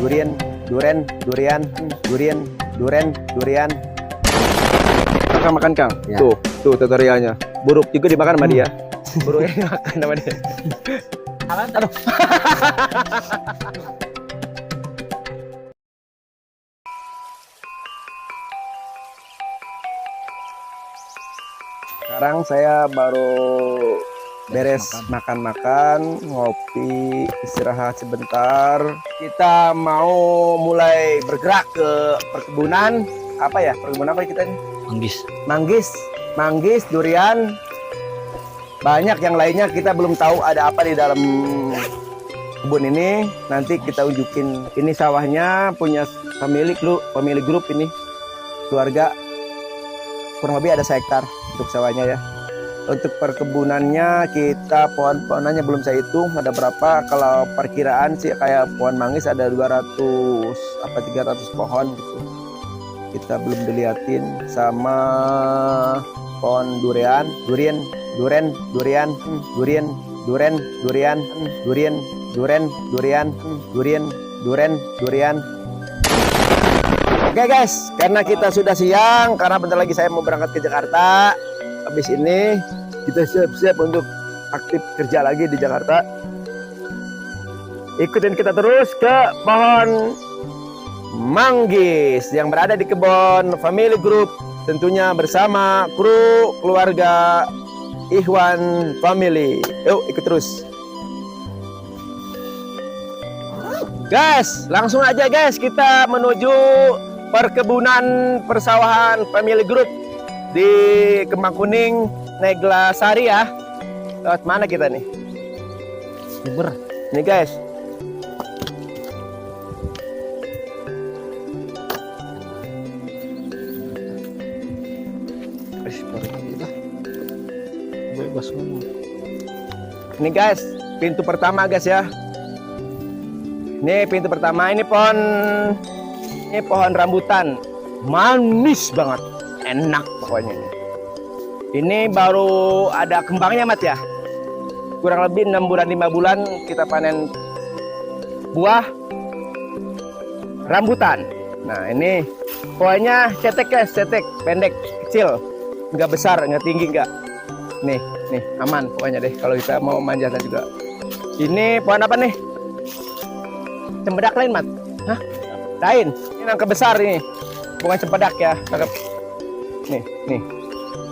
durian, duren, durian, durian, duren, durian. Kang makan Kang. Ya. Tuh tutorialnya. Buruk juga dimakan sama dia. Buruknya dimakan sama dia. Aduh. Sekarang saya baru beres makan-makan, ngopi, istirahat sebentar. Kita mau mulai bergerak ke perkebunan. Apa ya? Perkebunan apa kita ini? Manggis, durian. Banyak yang lainnya kita belum tahu ada apa di dalam kebun ini. Nanti kita unjukin. Ini sawahnya punya pemilik grup ini, keluarga. Kurang lebih ada 1 hektar untuk sawahnya ya. Untuk perkebunannya kita pohon-pohonannya belum saya hitung ada berapa. Kalau perkiraan sih kayak pohon manggis ada 200 apa 300 pohon gitu. Kita belum diliatin. Sama pohon durian, duren, duren, durian, durian, duren, durian, durian, duren, durian, durian, duren, durian. Oke guys, karena kita sudah siang, karena bentar lagi saya mau berangkat ke Jakarta. Habis ini kita siap-siap untuk aktif kerja lagi di Jakarta. Ikutin kita terus ke pohon manggis yang berada di kebun Family Group, tentunya bersama kru keluarga Ikhwan Family. Yuk ikut terus. Guys, langsung aja guys kita menuju perkebunan persawahan Family Group di Kembang Kuning, Neglasari ya. Lewat mana kita nih? Super. Nih guys. Ini guys, pintu pertama guys ya. Ini pintu pertama, ini pohon rambutan. Manis banget. Enak pokoknya ini. Ini baru ada kembangnya Mat ya. Kurang lebih 6 bulan 5 bulan kita panen buah rambutan. Nah, ini pokoknya cetek guys, cetek, pendek, kecil. Enggak besar, enggak tinggi enggak. Nih, aman pokoknya deh kalau kita mau manjatan juga. Ini pohon apa nih? Cempedak lain Mat? Hah? Lain. Ini nangka besar ini. Bukan cempedak ya, nangkep. Nih.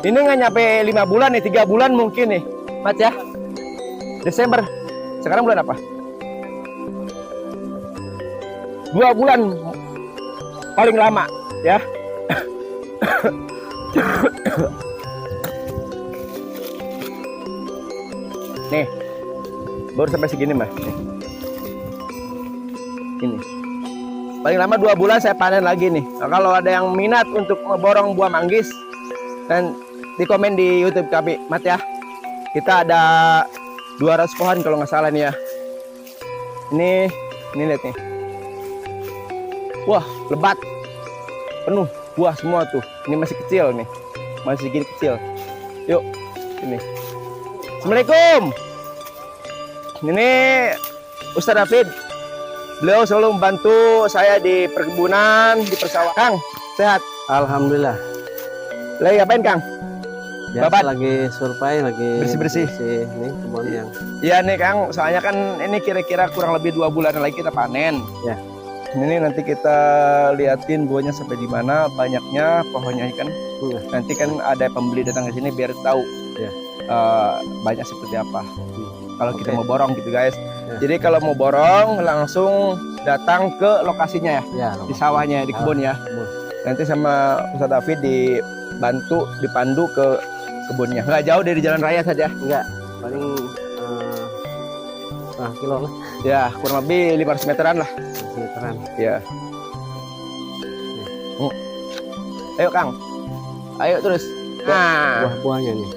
Ini nggak nyampe 5 bulan nih, 3 bulan mungkin nih, Mat ya. Desember. Sekarang bulan apa? 2 bulan paling lama ya. Nih, baru sampai segini Mbak. Nih. Ini paling lama 2 bulan saya panen lagi nih. Nah, kalau ada yang minat untuk memborong buah manggis, dan di komen di YouTube kami Mat ya. Kita ada 200 pohon kalau nggak salah nih ya. Ini lihat nih. Wah, lebat. Penuh buah semua tuh. Ini masih kecil nih. Masih segini kecil. Yuk, ini. Assalamualaikum. Ini Ustadz David. Beliau selalu membantu saya di perkebunan, di persawahan. Kang, sehat? Alhamdulillah. Lagi ngapain Kang? Biasa Babat? lagi survei, lagi Bersih-bersih. Ini kebun yang. Iya nih Kang, soalnya kan ini kira-kira kurang lebih 2 bulan lagi kita panen. Ya. Ini nanti kita liatin buahnya sampai di mana, banyaknya pohonnya kan. Nanti kan ada pembeli datang ke sini biar tahu Ya. banyak seperti apa. Kalau kita Oke. mau borong gitu guys. Ya. Jadi kalau mau borong langsung datang ke lokasinya ya, Ya, di sawahnya, di kebun ya. kebun. Nanti sama Ustadz David dibantu, dipandu ke kebunnya. Nggak jauh dari jalan raya saja. Enggak, paling setengah kilo lah. Ya, kurang lebih 500 meteran lah. Meteran. Ya. Ayo Kang. Ayo terus. Nah, Buah-buahnya nih.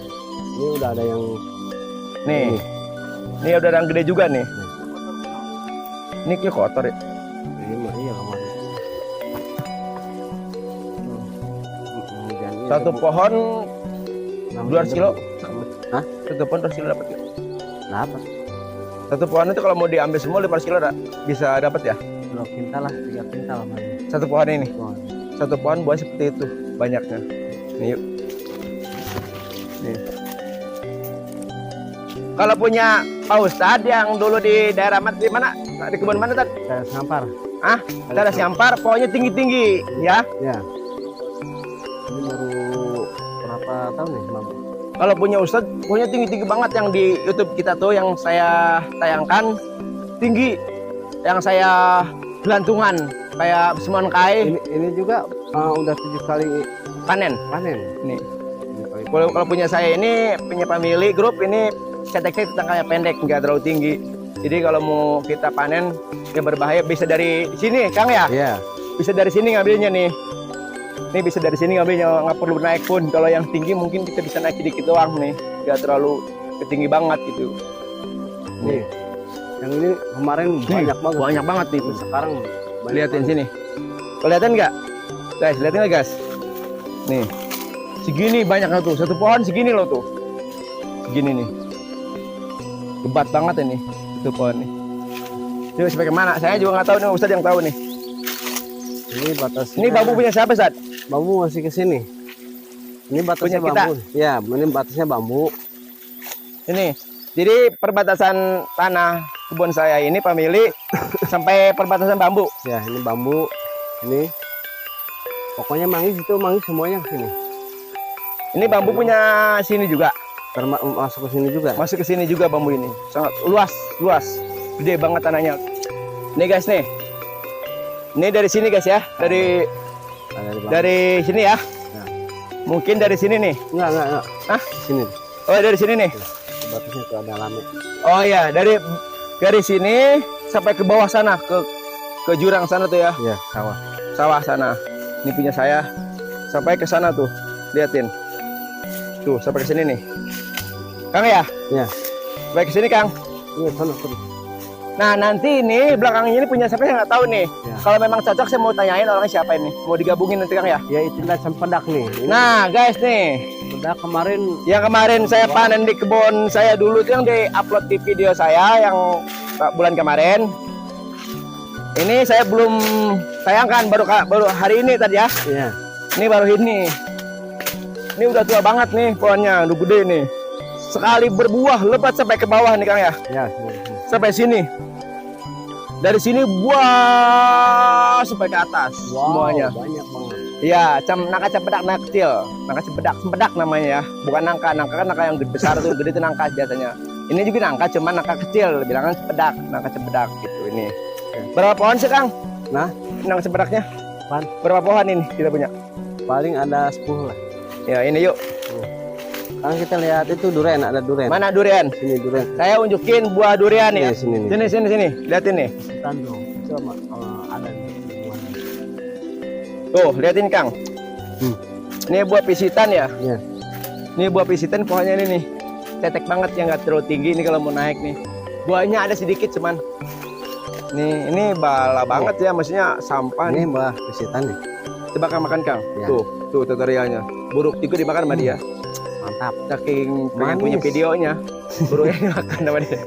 Ini udah ada yang nih. Ini udah yang gede juga nih. Ini kayak kotor ya. ini mah iya kemarin. Satu pohon 200 kilo. Hah? Satu pohon 200 kilo dapat ya? Dapat. Satu pohon itu kalau mau diambil semua 500 kilo bisa dapat ya? 2 kintal lah, 3 kintal banyak. Satu pohon ini. Wah, Satu pohon buah seperti itu banyaknya. Nih yuk. Nih. Kalau punya Pak Ustadz yang dulu di daerah di mana? Di kebun mana tadi? saya sampar. Ah, daerah Siampar, pohonnya tinggi-tinggi, ya. Ya. Ini baru berapa tahun nih, Bang? Kalau punya Ustadz, pohonnya tinggi-tinggi banget yang di YouTube kita tuh yang saya tayangkan tinggi, yang saya gelantungan kayak semangkai Ini juga udah 7 kali panen. panen. Nih. 7 kali Kalau punya saya ini punya family grup ini cetek-cetek tangkanya pendek, nggak terlalu tinggi. Jadi kalau mau kita panen ya berbahaya bisa dari sini, Kang ya. Iya. Bisa dari sini ngambilnya nih. Ini bisa dari sini ngambilnya, nggak perlu naik pun. Kalau yang tinggi mungkin kita bisa naik sedikit doang nih, nggak terlalu tinggi banget gitu. Nih. Yang ini kemarin banyak banget. Banyak banget nih. Sekarang banyak Lihatin banget. sini. Kelihatan nggak? Guys, lihatin nggak guys? Nih. Segini banyaknya tuh. Satu pohon segini loh tuh. Segini nih. Lebat banget ini. Itu pohon nih. Ini sampai kemana? Saya juga nggak tahu nih, Ustadz yang tahu nih. Ini batasnya. Ini bambu punya siapa, Ustadz? Bambu masih ke sini. Ini batasnya Punya kita? bambu. Ya, ini batasnya bambu. Ini. Jadi perbatasan tanah kebun saya ini pemilik sampai perbatasan bambu. Ya, ini bambu. Ini. Pokoknya manggis itu manggis semuanya ke sini. Ini bambu punya sini juga. Masuk ke sini juga. Masuk ke sini juga bambu ini. Sangat luas, luas. Gede banget tanahnya. Nih guys nih. Ini dari sini guys ya. Dari Ada di bambu. dari sini ya. Ya. Mungkin dari sini nih. Enggak. Hah? Di sini. Oh, dari sini nih. Batasnya itu ada lamnya. Oh iya, dari sini sampai ke bawah sana ke jurang sana tuh ya. Ya, sawah. Sawah sana. Ini punya saya. Sampai ke sana tuh. Liatin. Tuh, sampai ke sini nih. Kang ya? Ya. Sampai ke sini, Kang. Iya, sana. Nah, nanti ini belakangnya ini punya siapa yang nggak tahu nih. Ya. Kalau memang cocok saya mau tanyain orangnya siapa ini. Mau digabungin nanti, Kang ya? Ya, itulah cempedak nih. Ini Nah, guys nih. cempedak kemarin Yang kemarin saya panen di kebun saya dulu tuh yang di-upload di video saya yang bulan kemarin. Ini saya belum tayangkan baru hari ini tadi ya. ya. Ini baru ini. Ini udah tua banget nih pohonnya, udah gede nih. Sekali berbuah lebat sampai ke bawah nih Kang ya. Ya, Sampai sini. Dari sini buah sampai ke atas semuanya. banyak banget. Iya, nangka cempedak nangka kecil. Nangka cempedak namanya ya. Bukan nangka kan nangka yang besar tuh, gede itu nangka biasanya. Ini juga nangka, cuman nangka kecil, bilangan cempedak, nangka cempedak gitu ini. Berapa pohon sih, Kang? Nah, Nangka cempedaknya? Apaan? Berapa pohon ini kita punya? paling ada 10 lah. Ya, ini yuk. Sekarang kita lihat itu durian, ada durian. Mana durian? Sini durian. Saya unjukin buah durian ya. Nih, sini nih. Sini. Lihatin nih. Tandung. Coba ada nih. Tuh, lihatin, Kang. Ini buah pisitan ya. Iya. Ini buah pisitan pohonnya ini nih. Cetek banget ya, nggak terlalu tinggi ini kalau mau naik nih. Buahnya ada sedikit cuman. Nih, ini bala banget ya, maksudnya sampah nih. Ini buah pisitan nih. Coba Kang makan, Kang. Ya. Tuh tutorialnya. Buruk juga dimakan sama dia. Mantap. Saking pengen Manis. punya videonya. Buruknya dimakan sama dia.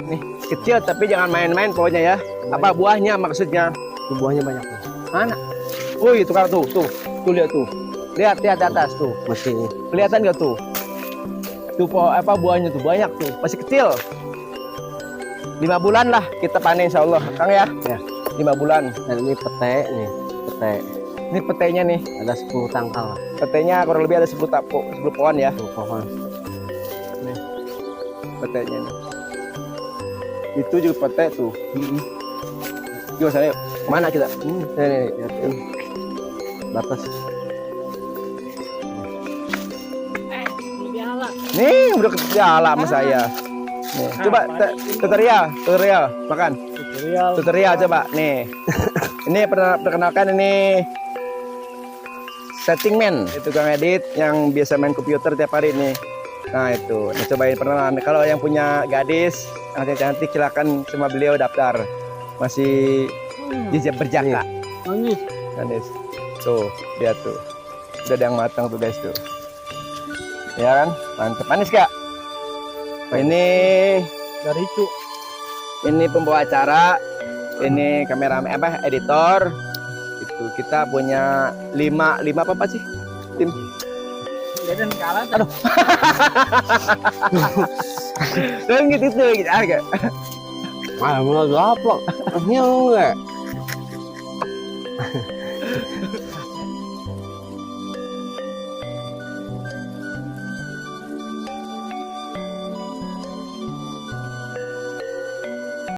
Nih, kecil tapi jangan main-main pohonnya ya. Apa buahnya maksudnya? Itu buahnya banyak tuh. Mana? Wih, itu Kang tuh lihat tuh. Lihat di atas tuh. Masih Kelihatan nggak tuh? Tuh buahnya tuh banyak tuh. Masih kecil. 5 bulan lah kita panen insya Allah, Kang ya. Ya. 5 bulan. dan ini pete nih. Pete Ini petainya nih. ada 10 tangkal lah. Petainya kurang lebih ada 10 pohon ya. Tuh pohon. Petainya nih. Itu juga petai tuh. Yuk sana yuk. Mana kita? Nih. Lihat ini. Batas. Nih udah kenyala sama saya. Nih, coba tutorial makan. Tutorial coba nih. Ini perkenalkan ini setting man, itu Kang Edit yang biasa main komputer tiap hari nih. Nah itu, nah, cobain perkenalan. Kalau yang punya gadis yang cantik silakan sama beliau daftar. Masih jejak berjaka. Manis. Gadis. Tuh, lihat tuh. Udah ada yang matang tuh guys tuh. Ya kan? Mantep. Manis gak? Ini Dari itu. ini pembawa acara ini kameramen editor. Itu kita punya lima apa sih? Tim. Dan kalah. Aduh. Dan gitu agak. Ah, mulai gaplok. Ini enggak.